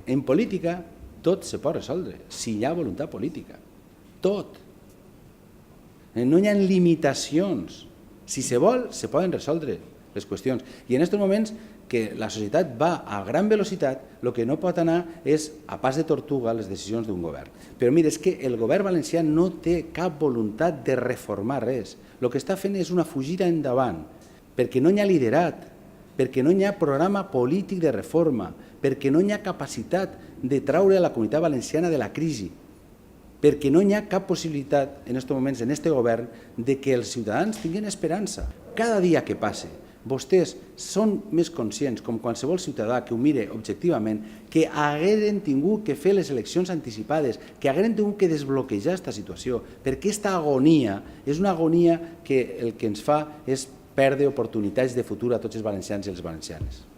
En política tot se pot resoldre, si hi ha voluntat política. Tot. No hi ha limitacions. Si se vol, se poden resoldre les qüestions. I en aquests moments que la societat va a gran velocitat, el que no pot anar és a pas de tortuga les decisions d'un govern. Però mira, és que el govern valencià no té cap voluntat de reformar res. El que està fent és una fugida endavant, perquè no hi ha liderat, perquè no hi ha programa polític de reforma, perquè no hi ha capacitat de traure la comunitat valenciana de la crisi, perquè no hi ha cap possibilitat en aquests moments, en aquest govern, de que els ciutadans tinguin esperança. Cada dia que passe, vostès són més conscients, com qualsevol ciutadà que ho mire objectivament, que hagueren tingut que fer les eleccions anticipades, que hagueren tingut que desbloquejar aquesta situació, perquè aquesta agonia és una agonia que el que ens fa és perdre oportunitats de futur a tots els valencians i les valencianes.